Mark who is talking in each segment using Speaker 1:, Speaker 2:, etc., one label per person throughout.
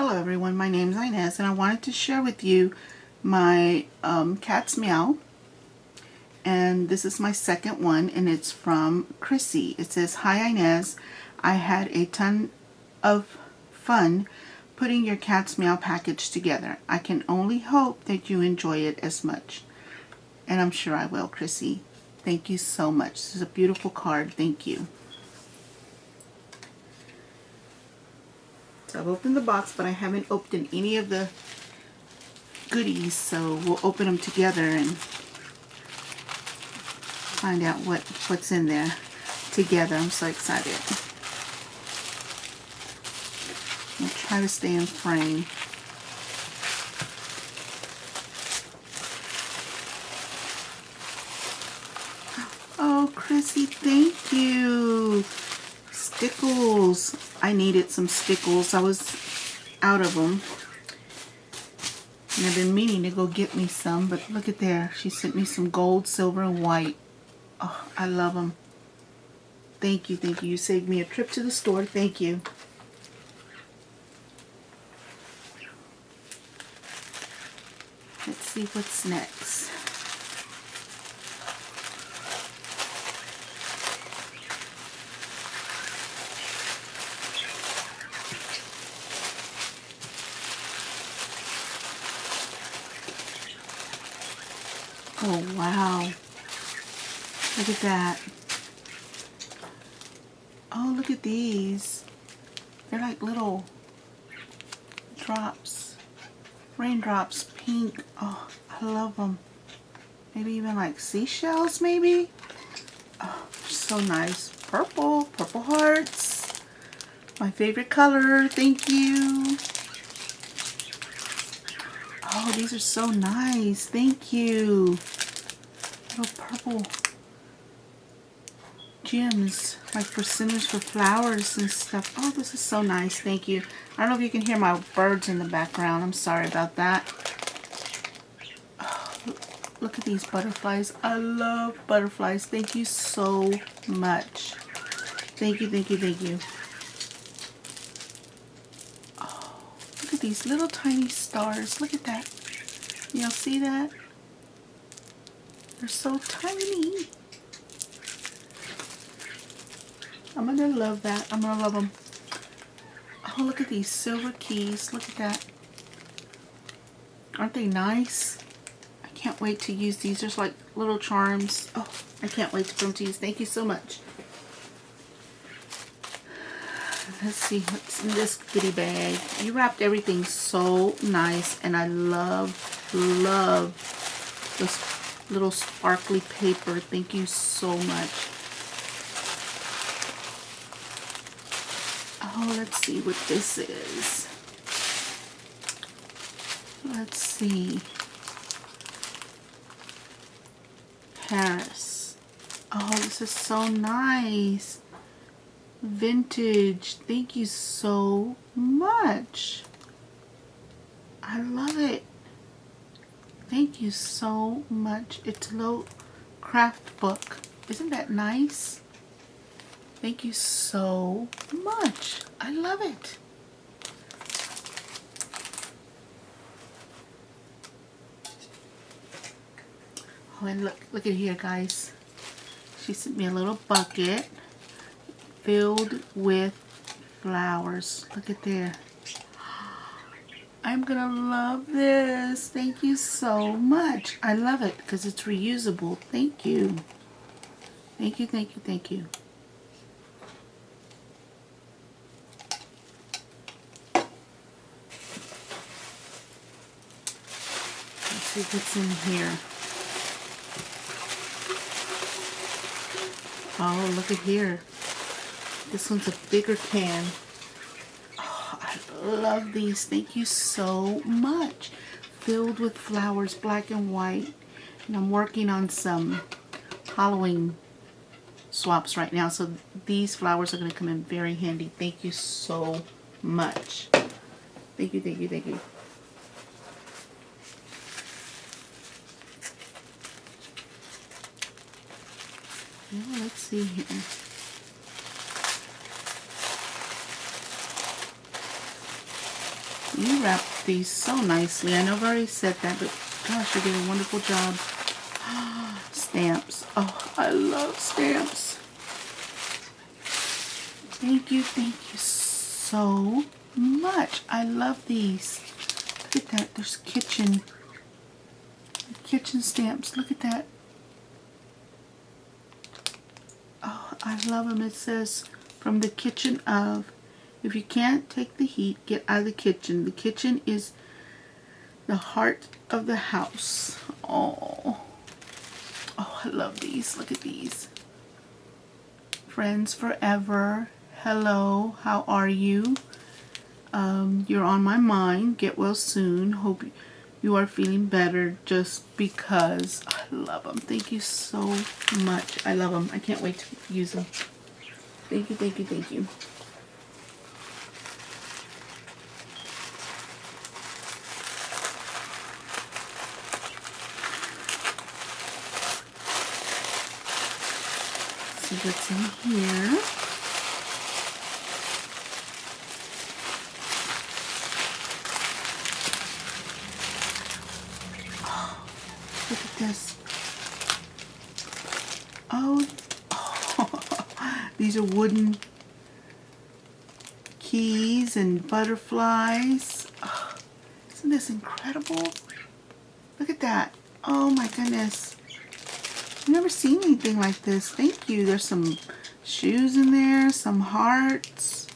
Speaker 1: Hello everyone, my name is Inez and I wanted to share with you my cat's Meow, and this is my second one and it's from Crissy. It says, "Hi Inez, I had a ton of fun putting your cat's Meow package together. I can only hope that you enjoy it as much." And I'm sure I will, Crissy. Thank you so much. This is a beautiful card. Thank you. So I've opened the box, but I haven't opened any of the goodies, so we'll open them together and find out what's in there together. I'm so excited. I'll try to stay in frame. Oh, Crissy, thank you. Stickles. I needed some stickles. I was out of them. And I've been meaning to go get me some, but look at there. She sent me some gold, silver, and white. Oh, I love them. Thank you, thank you. You saved me a trip to the store. Thank you. Let's see what's next. Oh, wow. Look at that. Oh, look at these. They're like little drops. Raindrops, pink. Oh, I love them. Maybe even like seashells, maybe? Oh, so nice. Purple. Purple hearts. My favorite color. Thank you. Oh, these are so nice. Thank you. Little purple gems, like for centers for flowers and stuff. Oh, this is so nice. Thank you. I don't know if you can hear my birds in the background. I'm sorry about that. Oh, look at these butterflies. I love butterflies. Thank you so much. Thank you, thank you, thank you. Oh, look at these little tiny stars. Look at that. Y'all see that? They're so tiny. I'm gonna love that. I'm gonna love them. Oh, look at these silver keys. Look at that. Aren't they nice? I can't wait to use these. There's like little charms. Oh, I can't wait to put them to use. Thank you so much. Let's see what's in this goodie bag. You wrapped everything so nice, and I love this little sparkly paper. Thank you so much. Oh, let's see what this is. Let's see. Paris. Oh, this is so nice. Vintage. Thank you so much. I love it. Thank you so much. It's a little craft book. Isn't that nice? Thank you so much. I love it. Oh, and look at here, guys. She sent me a little bucket filled with flowers. Look at there. I'm gonna love this. Thank you so much. I love it because it's reusable. Thank you. Thank you, thank you, thank you. Let's see what's in here. Oh, look at here. This one's a bigger can. Oh, I love these. Thank you so much. Filled with flowers, black and white. And I'm working on some Halloween swaps right now, so these flowers are going to come in very handy. Thank you so much. Thank you, thank you, thank you. Now let's see here. You wrapped these so nicely. I know I've already said that, but gosh, you did a wonderful job. Stamps. Oh, I love stamps. Thank you so much. I love these. Look at that. There's kitchen stamps. Look at that. Oh, I love them. It says, from the kitchen of, if you can't take the heat, get out of the kitchen. The kitchen is the heart of the house. Oh, I love these. Look at these. Friends forever. Hello, how are you? You're on my mind. Get well soon. Hope you are feeling better, just because. I love them. Thank you so much. I love them. I can't wait to use them. Thank you, thank you, thank you. See what's in here. Look at this. Oh, these are wooden keys and butterflies. Oh, isn't this incredible? Look at that. Oh my goodness. I've never seen anything like this. Thank you. There's some shoes in there, some hearts.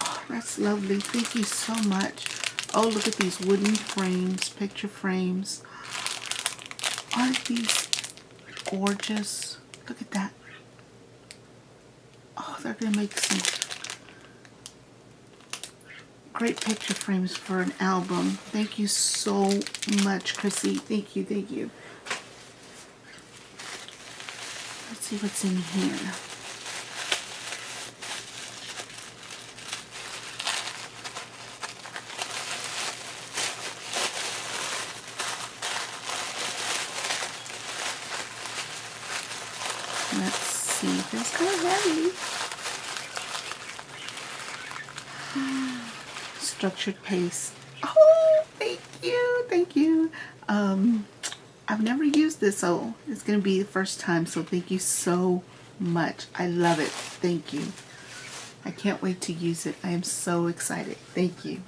Speaker 1: Oh, that's lovely. Thank you so much. Oh, look at these wooden frames, picture frames. Aren't these gorgeous? Look at that. Oh, they're going to make some great picture frames for an album. Thank you so much, Crissy. Thank you, thank you. Let's see what's in here. Let's see. It's kind of heavy. Structured paste. Oh, thank you, thank you. I've never used this, so it's gonna be the first time. So thank you so much. I love it. Thank you. I can't wait to use it. I am so excited. Thank you.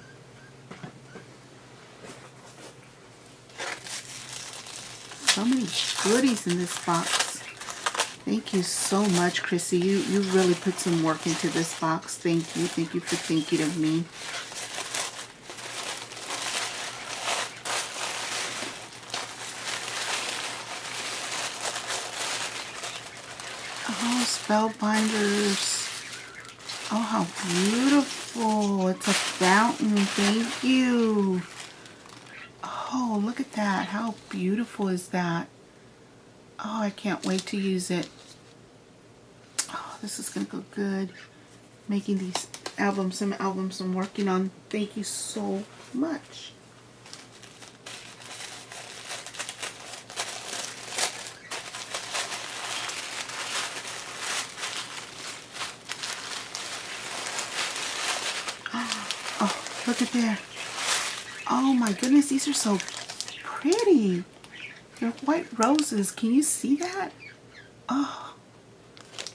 Speaker 1: So many goodies in this box. Thank you so much, Crissy. You really put some work into this box. Thank you. Thank you for thinking of me. Oh, spellbinders. Oh, how beautiful. It's a fountain. Thank you. Oh, look at that. How beautiful is that? Oh, I can't wait to use it. Oh, this is going to go good. Making these albums, some albums I'm working on. Thank you so much. Oh, look at there. Oh my goodness, these are so pretty. They're white roses. Can you see that? Oh,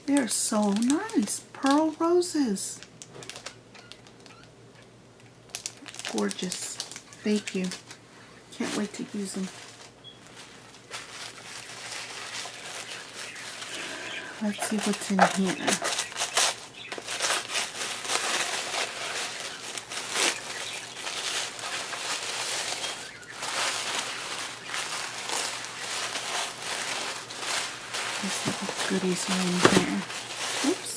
Speaker 1: they're so nice. Pearl roses. Gorgeous. Thank you. Can't wait to use them. Let's see what's in here. Let's see what goodies are in here. Oops.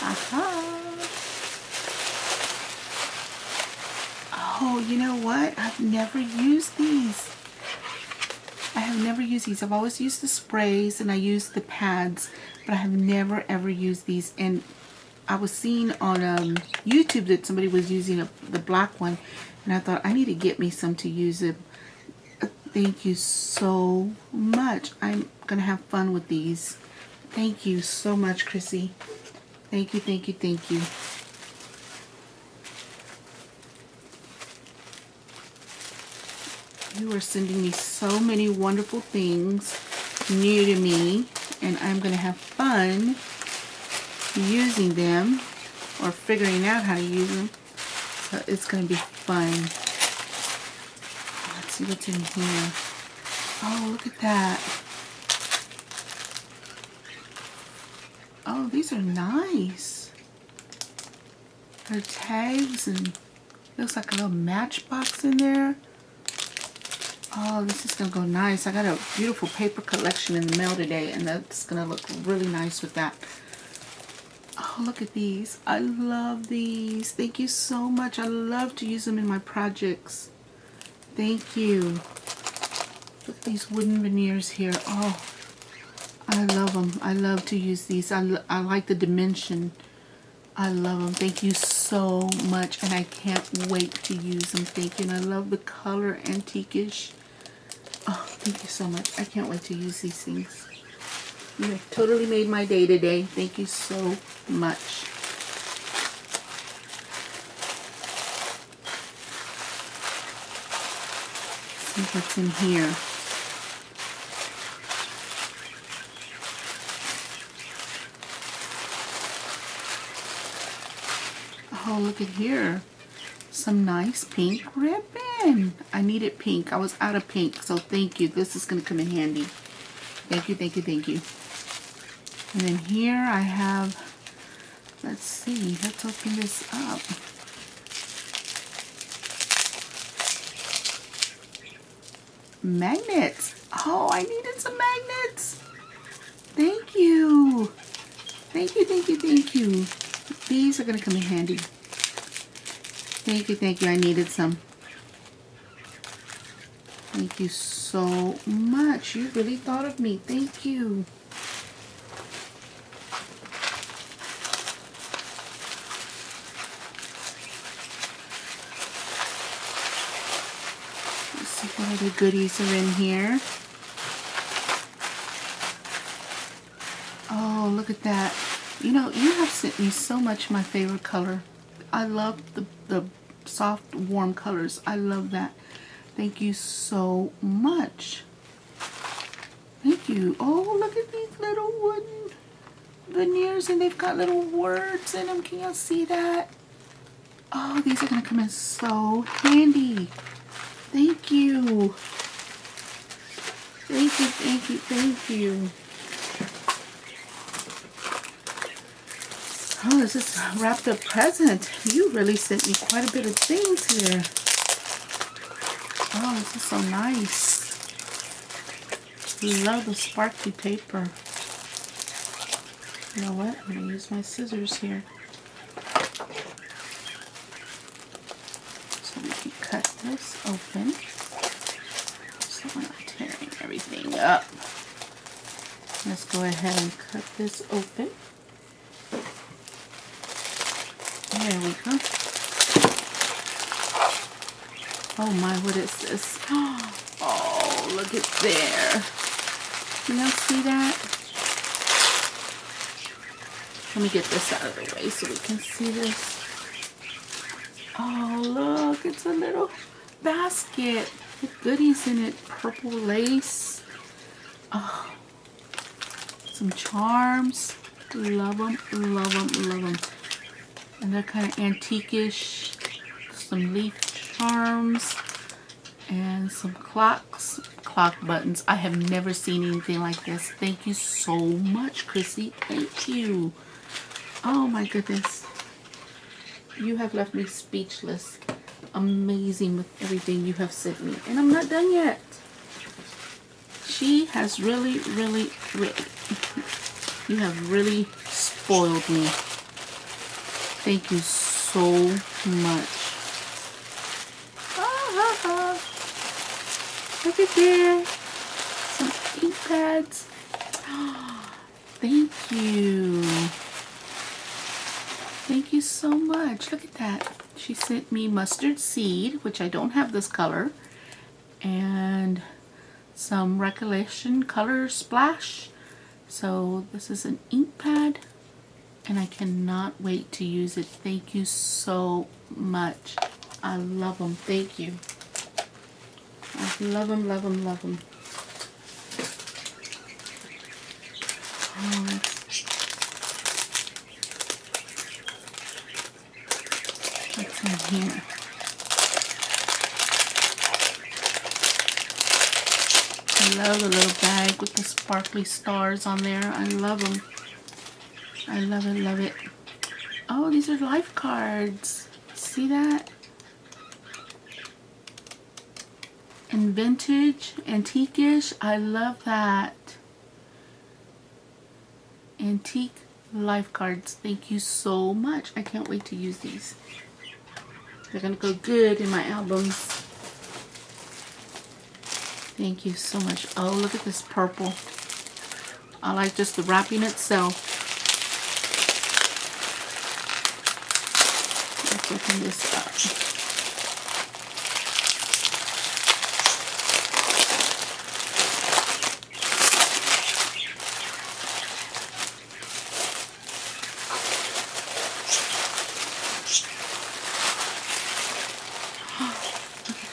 Speaker 1: Aha. Oh, you know what? I've never used these. I have never used these. I've always used the sprays and I use the pads, but I have never ever used these. And I was seeing on YouTube that somebody was using the black one, and I thought I need to get me some to use it. Thank you so much. I'm gonna have fun with these. Thank you so much, Crissy. Thank you, thank you, thank you. You are sending me so many wonderful things new to me, and I'm going to have fun using them or figuring out how to use them. So it's going to be fun. Let's see what's in here. Oh, look at that. Oh, these are nice. They're tags and looks like a little matchbox in there. Oh, this is gonna go nice. I got a beautiful paper collection in the mail today, and that's gonna look really nice with that. Oh, look at these. I love these. Thank you so much. I love to use them in my projects. Thank you. Look at these wooden veneers here. Oh, I love them. I love to use these. I like the dimension. I love them. Thank you so much, and I can't wait to use them. Thank you, and I love the color, antique-ish. Oh, thank you so much. I can't wait to use these things. You have totally made my day today. Thank you so much. Let's see what's in here. Oh, look at here. Some nice pink ribbon. I needed pink. I was out of pink, so thank you. This is going to come in handy. Thank you, thank you, thank you. And then here I have, let's see, let's open this up. Magnets. Oh, I needed some magnets. Thank you. Thank you, thank you, thank you. These are going to come in handy. Thank you, thank you. I needed some. Thank you so much. You really thought of me. Thank you. Let's see what other goodies are in here. Oh, look at that. You know, you have sent me so much my favorite color. I love the soft, warm colors. I love that. Thank you so much. Thank you. Oh, look at these little wooden veneers, and they've got little words in them. Can y'all see that? Oh, these are going to come in so handy. Thank you. Thank you, thank you, thank you. Oh, this is a wrapped up present. You really sent me quite a bit of things here. Oh, this is so nice. Love the sparkly paper. You know what? I'm going to use my scissors here. So we can cut this open. So we're not tearing everything up. Let's go ahead and cut this open. There we go. Oh my, what is this? Oh, look at there. Can y'all see that? Let me get this out of the way so we can see this. Oh, look, it's a little basket with goodies in it. Purple lace. Oh, some charms. Love them, love them, love them. And they're kind of antique-ish. Some leaf charms and some clock buttons. I have never seen anything like this. Thank you so much, Crissy. Thank you. Oh my goodness. You have left me speechless. Amazing with everything you have sent me. And I'm not done yet. She has really, really, you have really spoiled me. Thank you so much. Look at there. Some ink pads. Thank you. Thank you so much. Look at that. She sent me mustard seed, which I don't have this color, and some recollection color splash. So this is an ink pad, and I cannot wait to use it. Thank you so much. I love them. Thank you. I love them, love them, love them. Oh, what's in here? I love the little bag with the sparkly stars on there. I love them. I love it, love it. Oh, these are life cards. See that? And vintage, antique-ish. I love that. Antique life cards. Thank you so much. I can't wait to use these. They're going to go good in my albums. Thank you so much. Oh, look at this purple. I like just the wrapping itself. Let's open this up.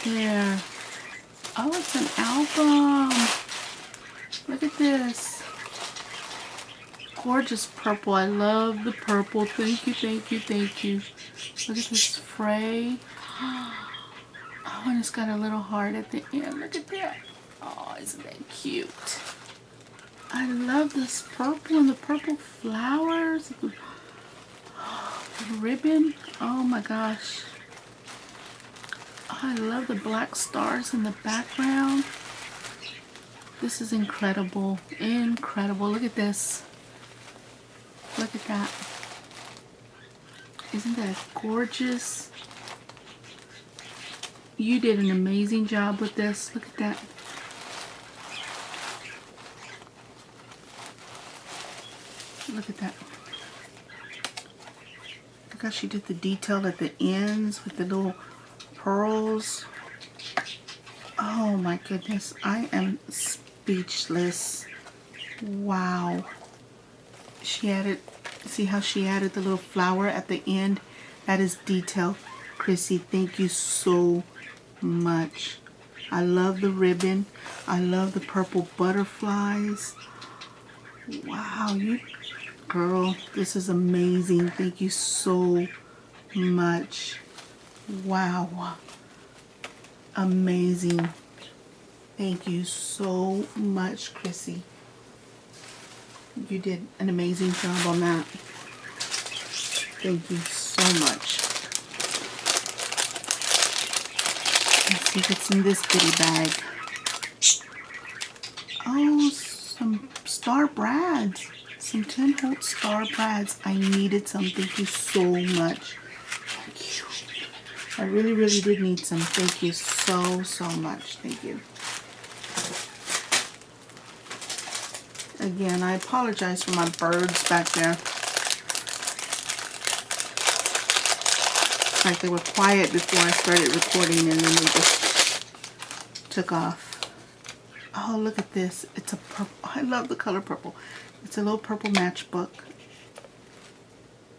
Speaker 1: There. Oh, it's an album. Look at this. Gorgeous purple. I love the purple. Thank you, thank you, thank you. Look at this fray. Oh, and it's got a little heart at the end. Look at that. Oh, isn't that cute? I love this purple and the purple flowers. The ribbon. Oh my gosh. I love the black stars in the background. This is incredible. Incredible. Look at this. Look at that. Isn't that gorgeous? You did an amazing job with this. Look at that. Look at that. Look how she did the detail at the ends with the little pearls. Oh my goodness, I am speechless. Wow. She added, see how she added the little flower at the end? That is detail. Crissy, thank you so much. I love the ribbon. I love the purple butterflies. Wow, you girl, this is amazing. Thank you so much. Wow. Amazing. Thank you so much, Crissy. You did an amazing job on that. Thank you so much. Let's see if it's in this goodie bag. Oh, some star brads. Some 10-holt star brads. I needed some. Thank you so much. Thank you. I really, really did need some. Thank you so, so much. Thank you. Again, I apologize for my birds back there. Like they were quiet before I started recording and then they just took off. Oh, look at this. It's a purple. I love the color purple. It's a little purple matchbook.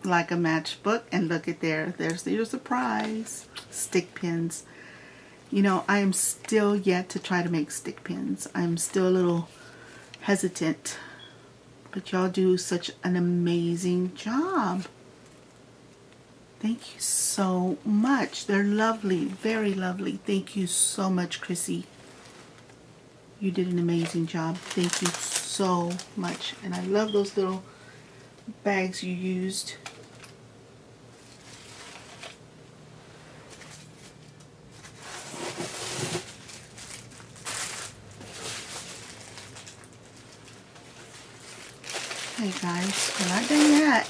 Speaker 1: Like a matchbook. And look at there. There's your surprise. Stick pins. You know, I am still yet to try to make stick pins. I'm still a little hesitant. But y'all do such an amazing job. Thank you so much. They're lovely. Very lovely. Thank you so much, Crissy. You did an amazing job. Thank you so much. And I love those little bags you used. Hey guys, we're not done yet.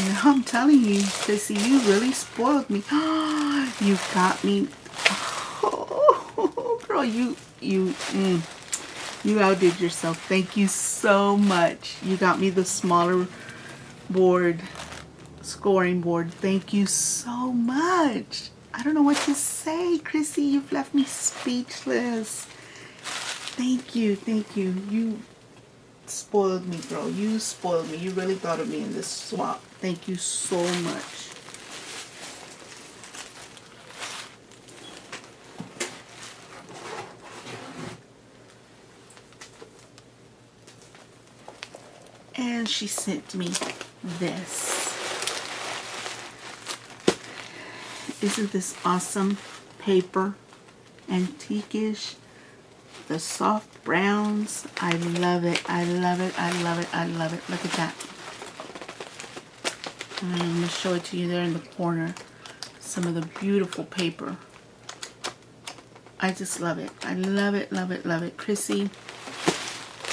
Speaker 1: Now I'm telling you, Crissy, you really spoiled me. You got me. Oh, girl, you outdid yourself. Thank you so much. You got me the smaller board, scoring board. Thank you so much. I don't know what to say, Crissy. You've left me speechless. Thank you, thank you. You spoiled me, girl. You spoiled me. You really thought of me in this swap. Thank you so much. And she sent me this. Isn't this awesome paper? Antiquish. The soft browns. I love it. I love it. I love it. I love it. Look at that. I'm going to show it to you there in the corner. Some of the beautiful paper. I just love it. I love it, love it, love it. Crissy,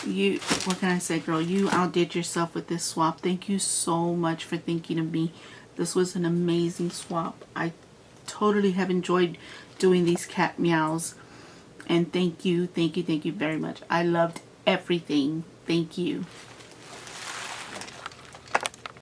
Speaker 1: you, what can I say, girl? You outdid yourself with this swap. Thank you so much for thinking of me. This was an amazing swap. I totally have enjoyed doing these cat meows. And thank you, thank you, thank you very much. I loved everything. Thank you.